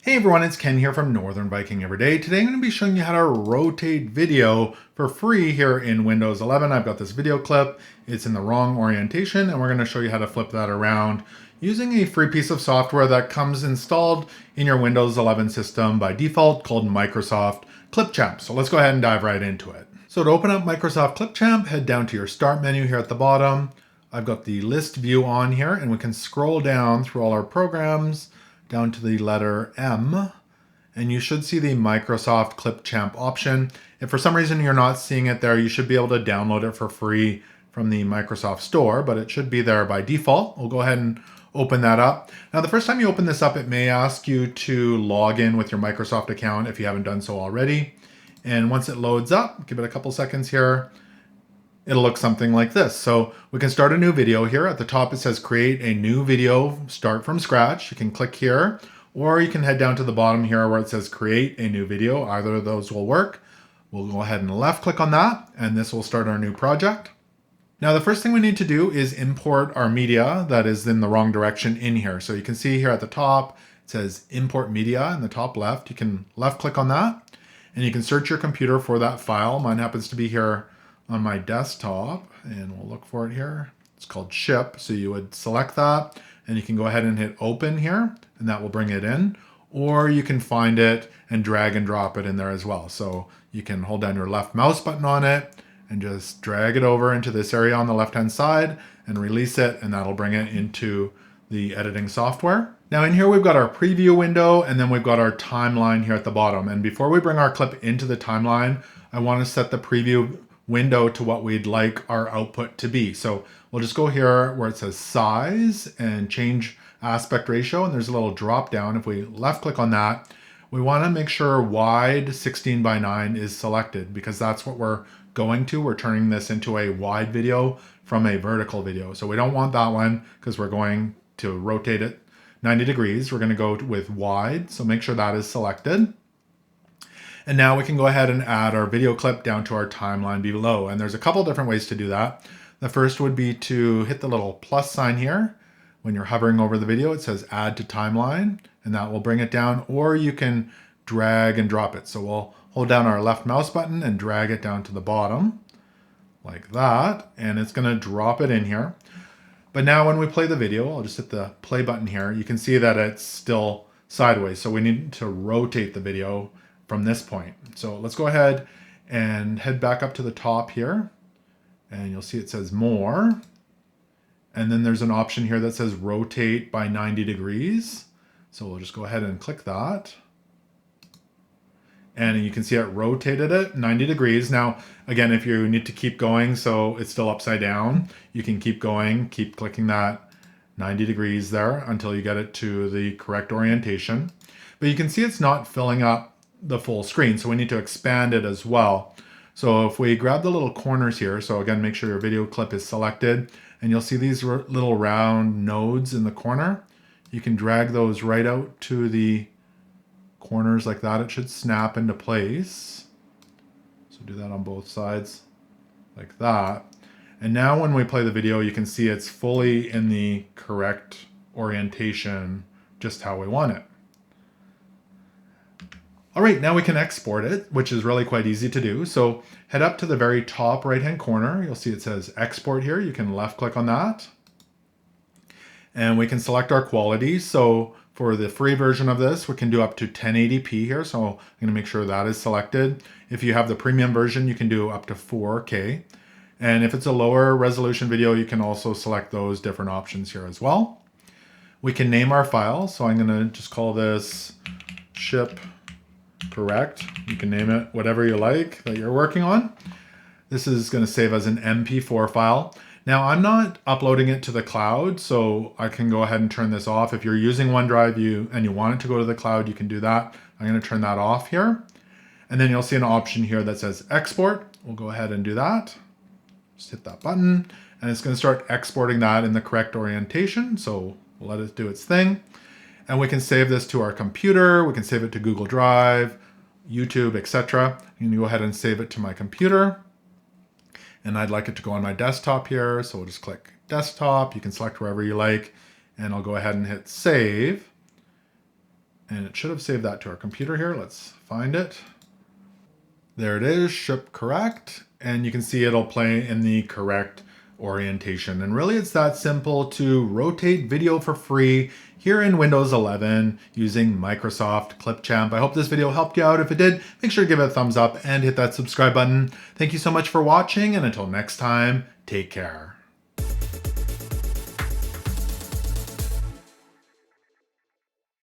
Hey everyone, it's Ken here from Northern Viking Everyday. Today I'm going to be showing you how to rotate video for free here in Windows 11. I've got this video clip. It's in the wrong orientation and we're going to show you how to flip that around using a free piece of software that comes installed in your Windows 11 system by default called Microsoft Clipchamp. So let's go ahead and dive right into it. So to open up Microsoft Clipchamp, head down to your Start menu here at the bottom. I've got the list view on here and we can scroll down through all our programs down to the letter M, and you should see the Microsoft Clipchamp option. If for some reason you're not seeing it there, you should be able to download it for free from the Microsoft Store, but it should be there by default. We'll go ahead and open that up. Now, the first time you open this up, it may ask you to log in with your Microsoft account if you haven't done so already. And once it loads up, give it a couple seconds here, it'll look something like this. So we can start a new video here. At the top it says create a new video, start from scratch. You can click here, or you can head down to the bottom here where it says create a new video. Either of those will work. We'll go ahead and left click on that, and this will start our new project. Now the first thing we need to do is import our media that is in the wrong direction in here. So you can see here at the top, it says import media in the top left. You can left click on that, and you can search your computer for that file. Mine happens to be here on my desktop, and we'll look for it here. It's called ship. So you would select that and you can go ahead and hit open here and that will bring it in, or you can find it and drag and drop it in there as well. So you can hold down your left mouse button on it and just drag it over into this area on the left hand side and release it, and that'll bring it into the editing software. Now in here we've got our preview window and then we've got our timeline here at the bottom. And before we bring our clip into the timeline, I want to set the preview window to what we'd like our output to be. So we'll just go here where it says size and change aspect ratio, and there's a little drop down. If we left click on that, we want to make sure wide 16:9 is selected because that's what we're going to. We're turning this into a wide video from a vertical video. So we don't want that one because we're going to rotate it 90 degrees. We're going to go with wide. So make sure that is selected. And now we can go ahead and add our video clip down to our timeline below. And there's a couple different ways to do that. The first would be to hit the little plus sign here. When you're hovering over the video, it says add to timeline, and that will bring it down, or you can drag and drop it. So we'll hold down our left mouse button and drag it down to the bottom like that, and it's going to drop it in here. But now when we play the video, I'll just hit the play button here. You can see that it's still sideways. So we need to rotate the video from this point. So let's go ahead and head back up to the top here, and you'll see it says more. And then there's an option here that says rotate by 90 degrees. So we'll just go ahead and click that. And you can see it rotated it 90 degrees. Now, again, if you need to keep going, so it's still upside down, you can keep going, keep clicking that 90 degrees there until you get it to the correct orientation. But you can see it's not filling up the full screen, so we need to expand it as well. So if we grab the little corners here, so again, make sure your video clip is selected, and you'll see these little round nodes in the corner. You can drag those right out to the corners like that. It should snap into place. So do that on both sides like that. And now when we play the video, you can see it's fully in the correct orientation, just how we want it. All right, now we can export it, which is really quite easy to do. So head up to the very top right-hand corner. You'll see it says export here. You can left click on that. And we can select our quality. So for the free version of this, we can do up to 1080p here. So I'm gonna make sure that is selected. If you have the premium version, you can do up to 4K. And if it's a lower resolution video, you can also select those different options here as well. We can name our file. So I'm gonna just call this ship correct. You can name it whatever you like that you're working on. This is going to save as an MP4 file. Now I'm not uploading it to the cloud, so I can go ahead and turn this off. If you're using OneDrive and you want it to go to the cloud, you can do that. I'm going to turn that off here. And then you'll see an option here that says export. We'll go ahead and do that. Just hit that button and it's going to start exporting that in the correct orientation. So we'll let it do its thing. And we can save this to our computer. We can save it to Google Drive, YouTube, etc. You can go ahead and save it to my computer. And I'd like it to go on my desktop here. So we'll just click desktop. You can select wherever you like. And I'll go ahead and hit save. And it should have saved that to our computer here. Let's find it. There it is, ship correct. And you can see it'll play in the correct orientation. And really it's that simple to rotate video for free here in Windows 11 using Microsoft Clipchamp. I hope this video helped you out. If it did, make sure to give it a thumbs up and hit that subscribe button. Thank you so much for watching, and until next time, take care.